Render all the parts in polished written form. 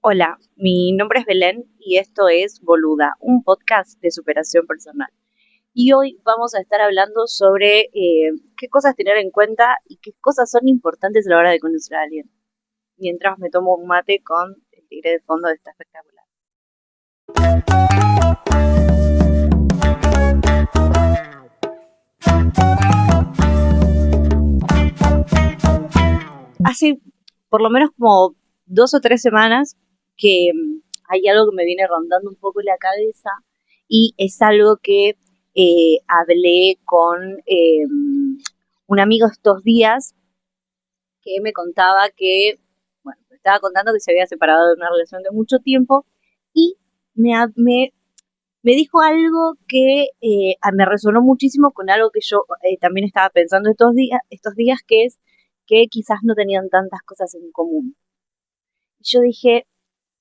Hola, mi nombre es Belén y esto es Boluda, un podcast de superación personal. Y hoy vamos a estar hablando sobre qué cosas tener en cuenta y qué cosas son importantes a la hora de conocer a alguien. Mientras me tomo un mate con el tigre de fondo, está espectacular. Hace por lo menos como 2 o 3 semanas que hay algo que me viene rondando un poco la cabeza y es algo que hablé con un amigo estos días que me contaba que, bueno, me estaba contando que se había separado de una relación de mucho tiempo y me, me, me dijo algo que me resonó muchísimo con algo que yo también estaba pensando estos días, que es que quizás no tenían tantas cosas en común. Y yo dije,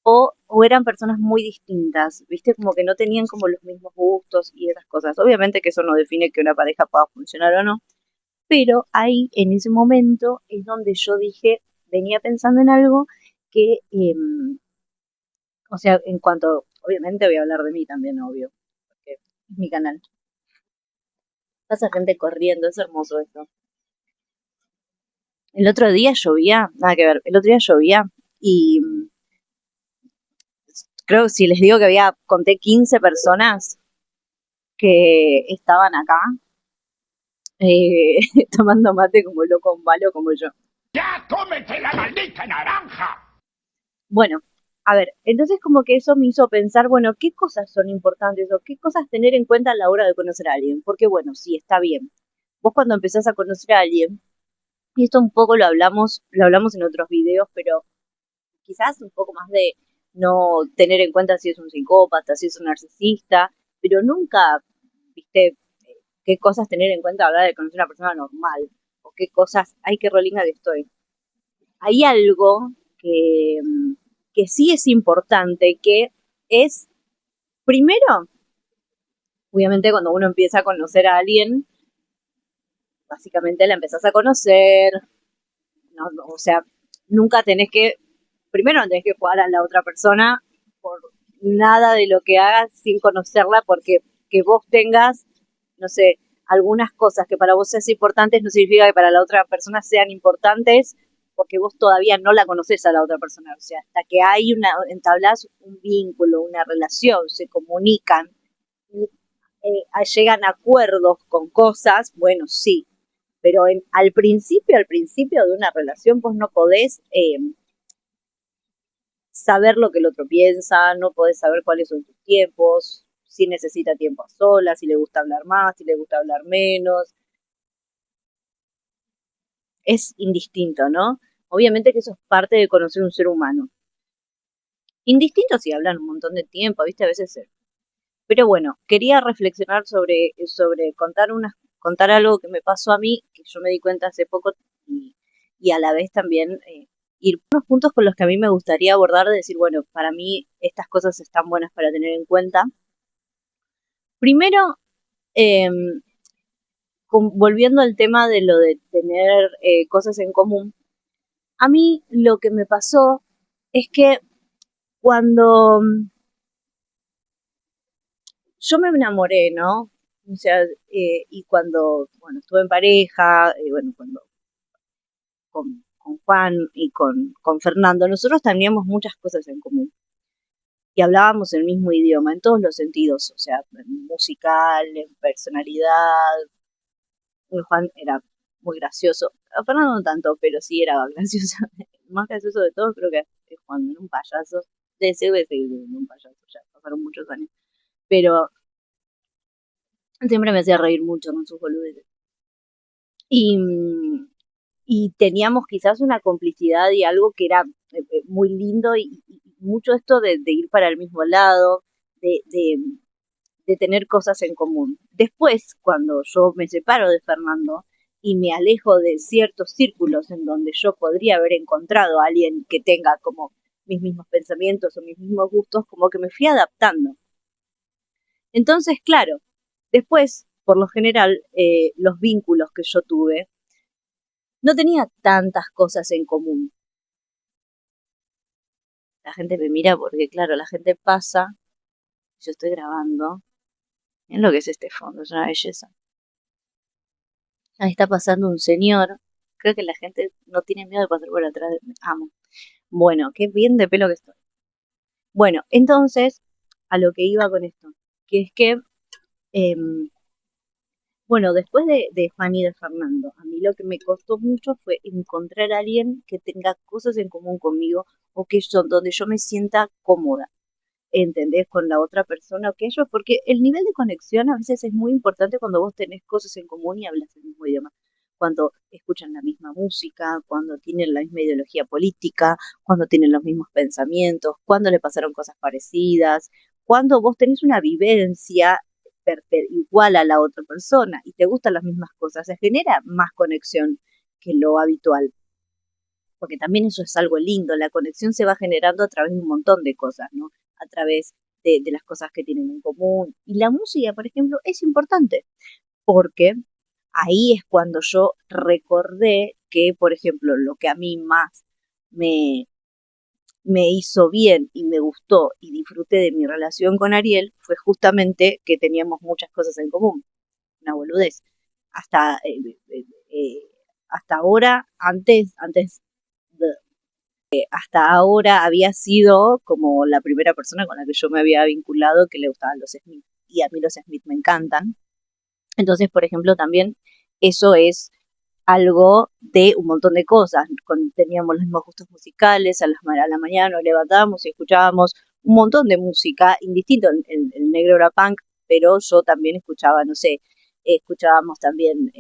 o eran personas muy distintas, ¿viste? Como que no tenían como los mismos gustos y esas cosas. Obviamente que eso no define que una pareja pueda funcionar o no, pero ahí en ese momento es donde yo dije, venía pensando en algo que, o sea, en cuanto, obviamente voy a hablar de mí también, obvio, porque es mi canal. Pasa gente corriendo, es hermoso esto. El otro día llovía, nada que ver, el otro día llovía y creo que si les digo que conté 15 personas que estaban acá tomando mate como loco, un malo como yo. ¡Ya cómete la maldita naranja! Bueno, a ver, entonces como que eso me hizo pensar, bueno, ¿qué cosas son importantes o qué cosas tener en cuenta a la hora de conocer a alguien? Porque bueno, sí, está bien. Vos cuando empezás a conocer a alguien, y esto un poco lo hablamos en otros videos, pero quizás un poco más de no tener en cuenta si es un psicópata, si es un narcisista, pero nunca, viste, qué cosas tener en cuenta a la hora de conocer a una persona normal, o qué cosas, ay, qué rolinga que estoy. Hay algo que, que sí es importante, que es, primero, obviamente cuando uno empieza a conocer a alguien, básicamente la empezás a conocer, o sea, nunca tenés que, primero no tenés que jugar a la otra persona por nada de lo que hagas sin conocerla, porque que vos tengas, no sé, algunas cosas que para vos sean importantes no significa que para la otra persona sean importantes, porque vos todavía no la conoces a la otra persona. O sea, hasta que entablás un vínculo, una relación, se comunican, llegan a acuerdos con cosas, bueno, sí, pero al principio de una relación, vos no podés saber lo que el otro piensa, no podés saber cuáles son tus tiempos, si necesita tiempo a solas, si le gusta hablar más, si le gusta hablar menos. Es indistinto, ¿no? Obviamente que eso es parte de conocer un ser humano. Indistinto si hablan un montón de tiempo, ¿viste? A veces. Pero bueno, quería reflexionar sobre contar algo que me pasó a mí, que yo me di cuenta hace poco y a la vez también ir unos puntos con los que a mí me gustaría abordar, de decir, bueno, para mí estas cosas están buenas para tener en cuenta. Primero, eh, volviendo al tema de lo de tener cosas en común, a mí lo que me pasó es que cuando yo me enamoré, ¿no? O sea, y cuando, bueno, estuve en pareja, bueno, cuando con Juan y con Fernando, nosotros teníamos muchas cosas en común. Y hablábamos el mismo idioma en todos los sentidos, o sea, en musical, en personalidad. Juan era muy gracioso. A Fernando no tanto, pero sí era gracioso. Más gracioso de todo creo que es Juan, era un payaso. Debe seguir siendo un payaso, ya pasaron muchos años. Pero siempre me hacía reír mucho con sus boludeces. Y, y teníamos quizás una complicidad y algo que era muy lindo y mucho esto de ir para el mismo lado, de, de, de tener cosas en común. Después, cuando yo me separo de Fernando y me alejo de ciertos círculos en donde yo podría haber encontrado a alguien que tenga como mis mismos pensamientos o mis mismos gustos, como que me fui adaptando. Entonces, claro, después, por lo general, los vínculos que yo tuve no tenía tantas cosas en común. La gente me mira porque, claro, la gente pasa, yo estoy grabando. Miren lo que es este fondo, es una belleza. Ahí está pasando un señor. Creo que la gente no tiene miedo de pasar por atrás. Amo. Bueno, qué bien de pelo que estoy. Bueno, entonces, a lo que iba con esto, que es que, bueno, después de Juan y de Fernando, a mí lo que me costó mucho fue encontrar a alguien que tenga cosas en común conmigo o que yo, donde yo me sienta cómoda. ¿Entendés? Con la otra persona o aquello, porque el nivel de conexión a veces es muy importante cuando vos tenés cosas en común y hablas el mismo idioma, cuando escuchan la misma música, cuando tienen la misma ideología política, cuando tienen los mismos pensamientos, cuando le pasaron cosas parecidas, cuando vos tenés una vivencia igual a la otra persona y te gustan las mismas cosas, se genera más conexión que lo habitual, porque también eso es algo lindo, la conexión se va generando a través de un montón de cosas, ¿no? A través de las cosas que tienen en común. Y la música, por ejemplo, es importante, porque ahí es cuando yo recordé que, por ejemplo, lo que a mí más me, me hizo bien y me gustó y disfruté de mi relación con Ariel fue justamente que teníamos muchas cosas en común. Una boludez. Hasta, hasta ahora, antes de, hasta ahora había sido como la primera persona con la que yo me había vinculado que le gustaban los Smith. Y a mí los Smith me encantan. Entonces, por ejemplo, también eso es algo de un montón de cosas. Teníamos los mismos gustos musicales, a la mañana nos levantábamos y escuchábamos un montón de música, indistinto, el negro era punk, pero yo también escuchaba, no sé, escuchábamos también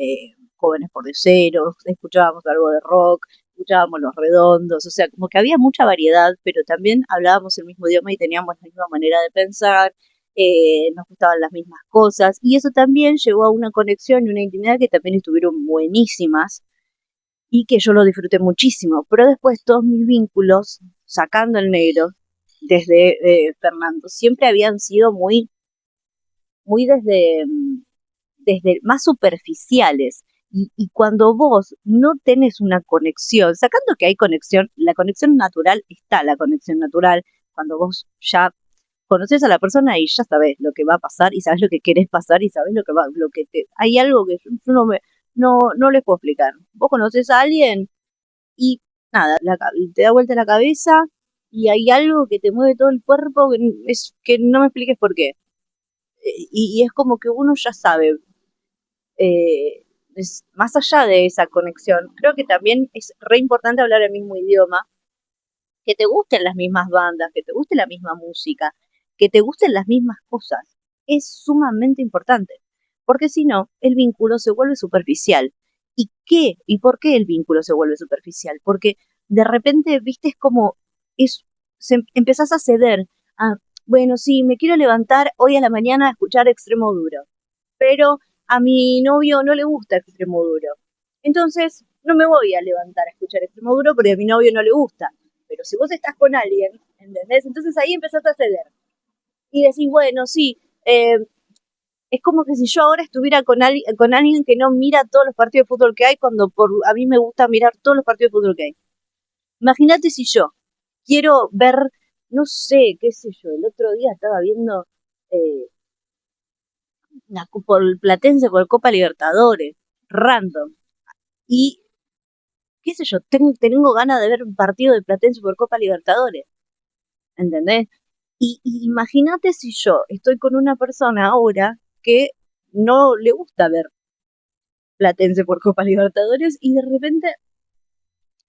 Jóvenes por Deseos, escuchábamos algo de rock, escuchábamos Los Redondos, o sea, como que había mucha variedad, pero también hablábamos el mismo idioma y teníamos la misma manera de pensar, nos gustaban las mismas cosas y eso también llevó a una conexión y una intimidad que también estuvieron buenísimas y que yo lo disfruté muchísimo, pero después todos mis vínculos, sacando el negro, desde Fernando, siempre habían sido muy desde más superficiales. Y cuando vos no tenés una conexión, sacando que hay conexión, la conexión natural está, la conexión natural, cuando vos ya conoces a la persona y ya sabes lo que va a pasar y sabes lo que querés pasar y sabes lo que va, lo que te, hay algo que yo no les puedo explicar. Vos conoces a alguien y nada, te da vuelta la cabeza y hay algo que te mueve todo el cuerpo que no me expliques por qué. Y es como que uno ya sabe, más allá de esa conexión, creo que también es re importante hablar el mismo idioma, que te gusten las mismas bandas, que te guste la misma música, que te gusten las mismas cosas. Es sumamente importante, porque si no, el vínculo se vuelve superficial. ¿Y qué? ¿Y por qué el vínculo se vuelve superficial? Porque de repente, viste, es como, empezás a ceder. Ah, bueno, sí, me quiero levantar hoy a la mañana a escuchar Extremo Duro, pero a mi novio no le gusta Extremo Duro. Entonces, no me voy a levantar a escuchar Extremo Duro porque a mi novio no le gusta. Pero si vos estás con alguien, ¿entendés? Entonces ahí empezás a ceder. Y decís, bueno, sí, es como que si yo ahora estuviera con alguien que no mira todos los partidos de fútbol que hay, cuando a mí me gusta mirar todos los partidos de fútbol que hay. Imagínate si yo quiero ver, no sé, qué sé yo, el otro día estaba viendo eh, por el Platense por Copa Libertadores, random. Y, qué sé yo, tengo ganas de ver un partido de Platense por Copa Libertadores. ¿Entendés? Y imagínate si yo estoy con una persona ahora que no le gusta ver Platense por Copa Libertadores y de repente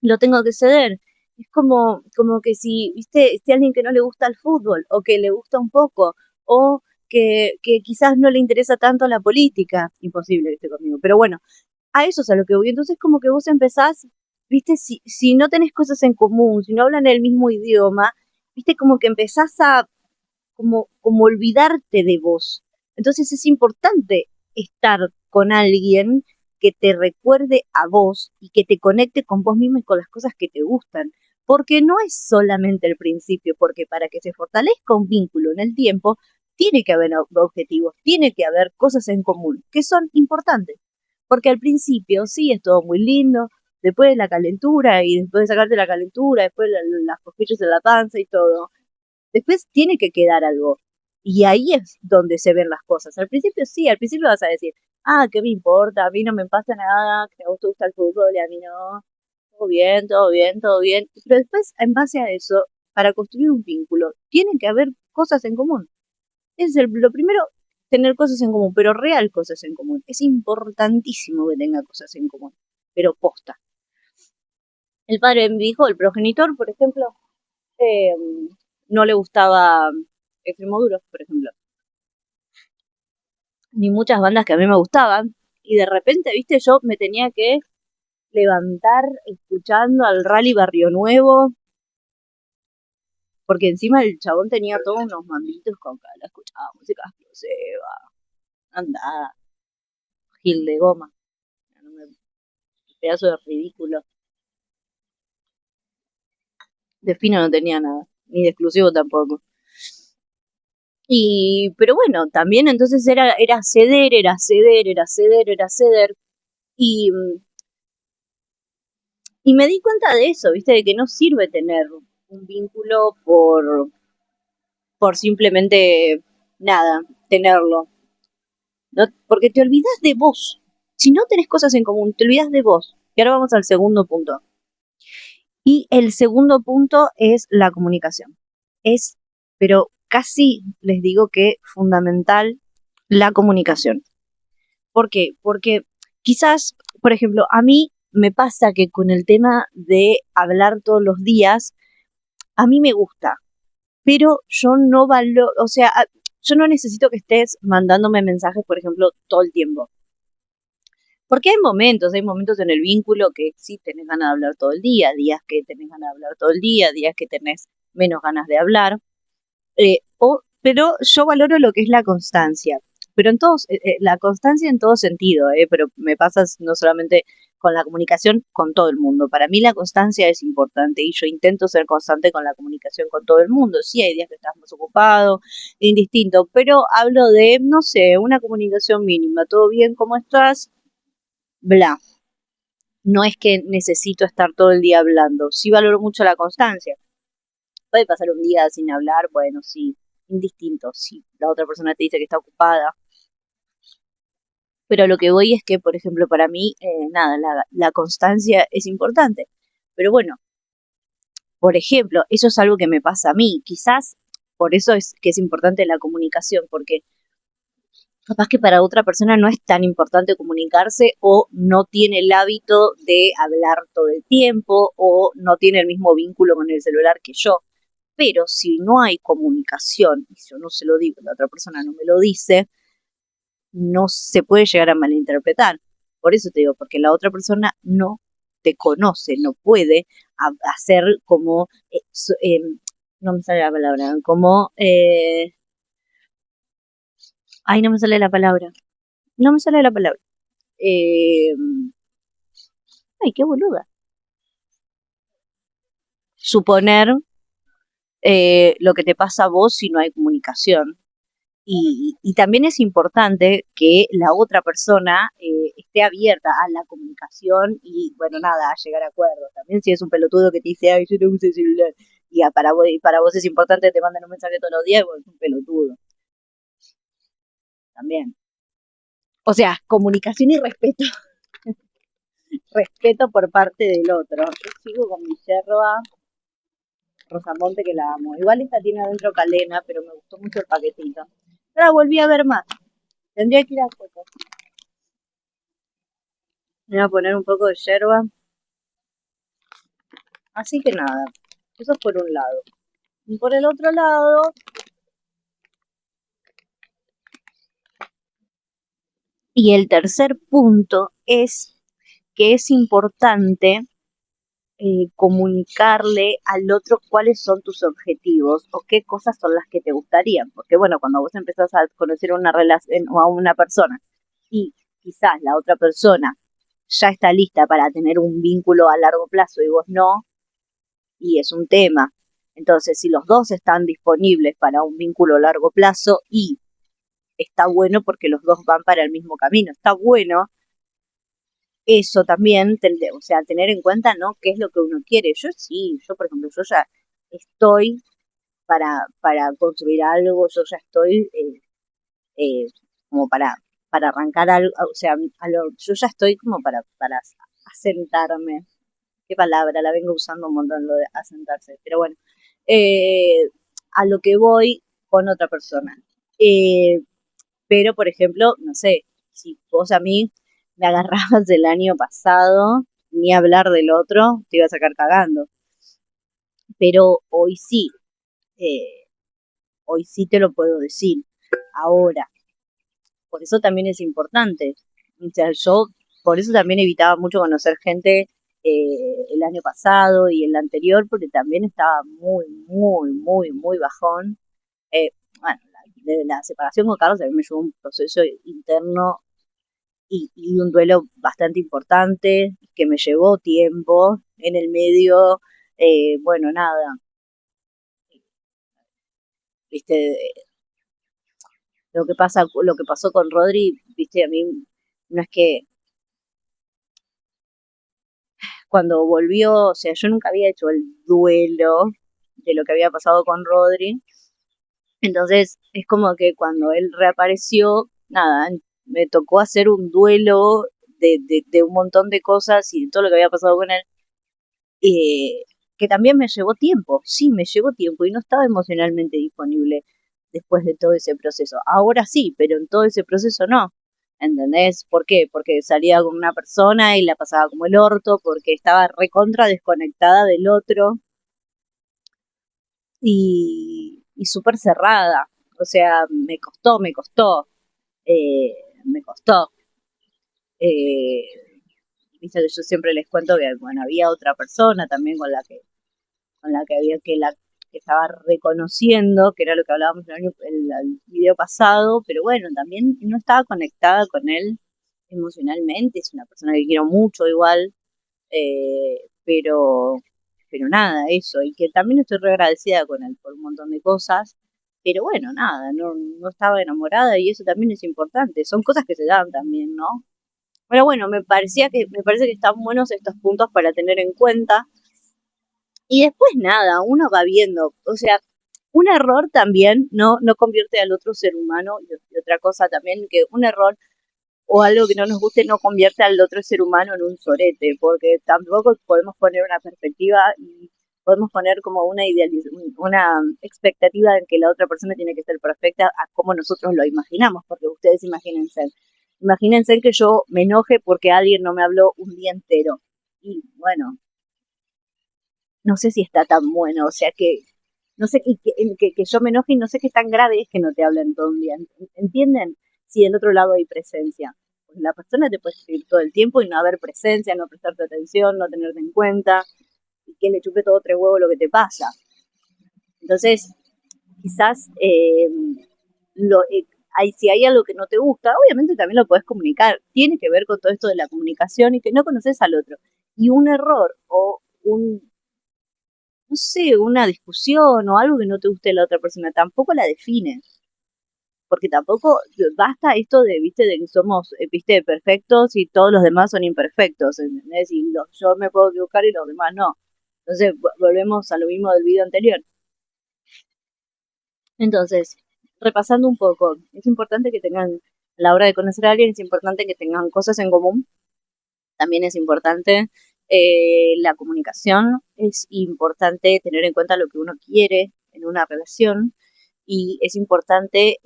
lo tengo que ceder. Es como que si, viste, si alguien que no le gusta el fútbol o que le gusta un poco o que quizás no le interesa tanto la política, imposible que esté conmigo. Pero bueno, a eso es a lo que voy. Entonces como que vos empezás, viste, si no tenés cosas en común, si no hablan el mismo idioma, viste, como que empezás a como olvidarte de vos. Entonces es importante estar con alguien que te recuerde a vos y que te conecte con vos mismo y con las cosas que te gustan. Porque no es solamente el principio, porque para que se fortalezca un vínculo en el tiempo, tiene que haber objetivos, tiene que haber cosas en común que son importantes. Porque al principio sí es todo muy lindo, después la calentura y después de sacarte la calentura, después las cosquillas en la panza y todo, después tiene que quedar algo. Y ahí es donde se ven las cosas. Al principio sí, al principio vas a decir, ¿qué me importa? A mí no me pasa nada, que a vos te gusta el fútbol y a mí no. Todo bien, todo bien, todo bien. Pero después, en base a eso, para construir un vínculo, tiene que haber cosas en común. Lo primero, tener cosas en común, pero real cosas en común. Es importantísimo que tenga cosas en común, pero posta. El padre de mi hijo, el progenitor, por ejemplo, eh, no le gustaba Extremoduro, por ejemplo, ni muchas bandas que a mí me gustaban, y de repente, viste, yo me tenía que levantar escuchando al Rally Barrio Nuevo, porque encima el chabón tenía todos unos mambitos con que la escuchaba música explosiva, andada, gil de goma, pedazo de ridículo. De fino no tenía nada, ni de exclusivo tampoco. Pero bueno, también entonces era ceder, era ceder, era ceder, era ceder. Y, y me di cuenta de eso, viste, de que no sirve tener un vínculo por simplemente nada, tenerlo. ¿No? Porque te olvidas de vos. Si no tenés cosas en común, te olvidas de vos. Y ahora vamos al segundo punto. Y el segundo punto es la comunicación. Pero casi les digo que fundamental la comunicación. ¿Por qué? Porque quizás, por ejemplo, a mí me pasa que con el tema de hablar todos los días, a mí me gusta, pero yo no valoro, o sea, yo no necesito que estés mandándome mensajes, por ejemplo, todo el tiempo. Porque hay momentos en el vínculo que sí tenés ganas de hablar todo el día, días que tenés ganas de hablar todo el día, días que tenés menos ganas de hablar. Pero yo valoro lo que es la constancia. Pero la constancia en todo sentido, pero me pasa no solamente con la comunicación, con todo el mundo. Para mí la constancia es importante y yo intento ser constante con la comunicación con todo el mundo. Sí, hay días que estás más ocupado, indistinto, pero hablo de, no sé, una comunicación mínima. ¿Todo bien? ¿Cómo estás? Bla. No es que necesito estar todo el día hablando. Sí valoro mucho la constancia. Puede pasar un día sin hablar, bueno, sí, indistinto. Si la otra persona te dice que está ocupada. Pero lo que voy es que, por ejemplo, para mí, nada, la constancia es importante. Pero bueno, por ejemplo, eso es algo que me pasa a mí. Quizás por eso es que es importante la comunicación, porque capaz que para otra persona no es tan importante comunicarse o no tiene el hábito de hablar todo el tiempo o no tiene el mismo vínculo con el celular que yo. Pero si no hay comunicación, y yo no se lo digo, la otra persona no me lo dice, no se puede llegar a malinterpretar. Por eso te digo, porque la otra persona no te conoce, no puede hacer como, no me sale la palabra, como, ay, no me sale la palabra, no me sale la palabra. Eh, ay, qué boluda. Suponer lo que te pasa a vos si no hay comunicación. Y también es importante que la otra persona esté abierta a la comunicación y, bueno, nada, a llegar a acuerdos. También si es un pelotudo que te dice, ay, yo no uso el celular, y para vos es importante que te manden un mensaje todos los días, bueno, es un pelotudo. También. O sea, comunicación y respeto. Respeto por parte del otro. Yo sigo con mi yerba Rosamonte, que la amo. Igual esta tiene adentro calena, pero me gustó mucho el paquetito. Ahora volví a ver más. Tendría que ir a Coco. Me voy a poner un poco de yerba. Así que nada, eso es por un lado. Y por el otro lado, y el tercer punto es que es importante comunicarle al otro cuáles son tus objetivos o qué cosas son las que te gustarían. Porque bueno, cuando vos empezás a conocer una relación o a una persona y quizás la otra persona ya está lista para tener un vínculo a largo plazo y vos no, y es un tema. Entonces, si los dos están disponibles para un vínculo a largo plazo y está bueno porque los dos van para el mismo camino, está bueno eso también, o sea, tener en cuenta, ¿no? ¿Qué es lo que uno quiere? Yo sí, yo por ejemplo, yo ya estoy para construir algo, yo ya estoy eh, como para arrancar algo, o sea, yo ya estoy como para asentarme. ¿Qué palabra? La vengo usando un montón lo de asentarse, pero bueno, eh, a lo que voy con otra persona. Eh, pero, por ejemplo, no sé, si vos a mí me agarrabas el año pasado, ni hablar del otro, te iba a sacar cagando. Pero eh, hoy sí te lo puedo decir. Ahora, por eso también es importante. O sea, yo por eso también evitaba mucho conocer gente el año pasado y el anterior, porque también estaba muy, muy, muy, muy bajón. Bueno, de la separación con Carlos a mí me llevó un proceso interno y un duelo bastante importante que me llevó tiempo en el medio. Bueno, nada, viste, lo que pasó con Rodri, viste, a mí no es que cuando volvió, o sea, yo nunca había hecho el duelo de lo que había pasado con Rodri, entonces es como que cuando él reapareció, nada, me tocó hacer un duelo de un montón de cosas y de todo lo que había pasado con él, eh, que también me llevó tiempo, sí, me llevó tiempo y no estaba emocionalmente disponible después de todo ese proceso. Ahora sí, pero en todo ese proceso no. ¿Entendés? ¿Por qué? Porque salía con una persona y la pasaba como el orto, porque estaba recontra desconectada del otro y súper cerrada. O sea, eh, me costó. Eh, Viste que yo siempre les cuento que, bueno, había otra persona también con la que había que estaba reconociendo, que era lo que hablábamos el video pasado, pero bueno, también no estaba conectada con él emocionalmente, es una persona que quiero mucho igual, pero, pero nada, eso, y que también estoy re agradecida con él por un montón de cosas, pero bueno, nada, no estaba enamorada y eso también es importante, son cosas que se dan también, ¿no? Pero bueno, me parece que están buenos estos puntos para tener en cuenta y después nada, uno va viendo, o sea, un error también no convierte al otro ser humano, y otra cosa también, que un error o algo que no nos guste no convierte al otro ser humano en un sorete, porque tampoco podemos poner una perspectiva y podemos poner como una expectativa de que la otra persona tiene que ser perfecta a como nosotros lo imaginamos, porque ustedes imagínense que yo me enoje porque alguien no me habló un día entero. Y bueno, no sé si está tan bueno, o sea que no sé que yo me enoje y no sé qué tan grave es que no te hablen todo un día. ¿Entienden? Si del otro lado hay presencia. Pues la persona te puede escribir todo el tiempo y no haber presencia, no prestarte atención, no tenerte en cuenta, y que le chupe todo tres huevos lo que te pasa. Entonces, quizás si hay algo que no te gusta, obviamente también lo puedes comunicar. Tiene que ver con todo esto de la comunicación y que no conoces al otro. Y un error o no sé, una discusión o algo que no te guste de la otra persona, tampoco la defines. Porque tampoco basta esto de, viste, de que somos, viste, perfectos y todos los demás son imperfectos, ¿entendés? Y yo me puedo equivocar y los demás no. Entonces, volvemos a lo mismo del video anterior. Entonces, repasando un poco, es importante que tengan, a la hora de conocer a alguien, es importante que tengan cosas en común. También es importante la comunicación, es importante tener en cuenta lo que uno quiere en una relación y es importante,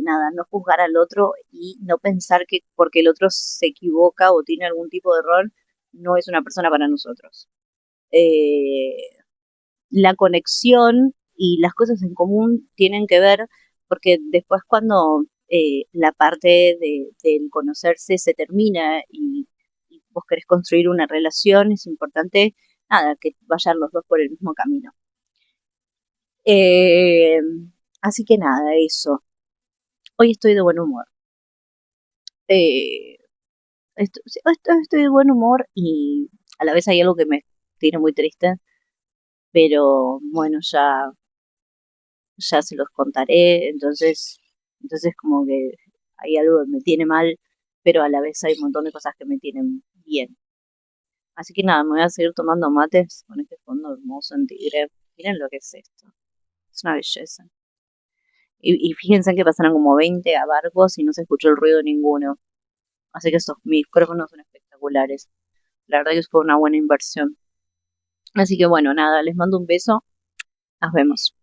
nada, no juzgar al otro y no pensar que porque el otro se equivoca o tiene algún tipo de error, no es una persona para nosotros. Eh, la conexión y las cosas en común tienen que ver porque después cuando la parte del conocerse se termina y vos querés construir una relación, es importante, nada, que vayan los dos por el mismo camino. Eh, Así que nada, eso. Hoy estoy de buen humor. Eh, estoy de buen humor y a la vez hay algo que me tiene muy triste, pero bueno, ya se los contaré, entonces como que hay algo que me tiene mal, pero a la vez hay un montón de cosas que me tienen bien. Así que nada, me voy a seguir tomando mates con este fondo hermoso en tigre. Miren lo que es esto. Es una belleza. Y fíjense que pasaron como 20 abarcos y no se escuchó el ruido ninguno. Así que estos micrófonos son espectaculares. La verdad que fue una buena inversión. Así que bueno, nada, les mando un beso. Nos vemos.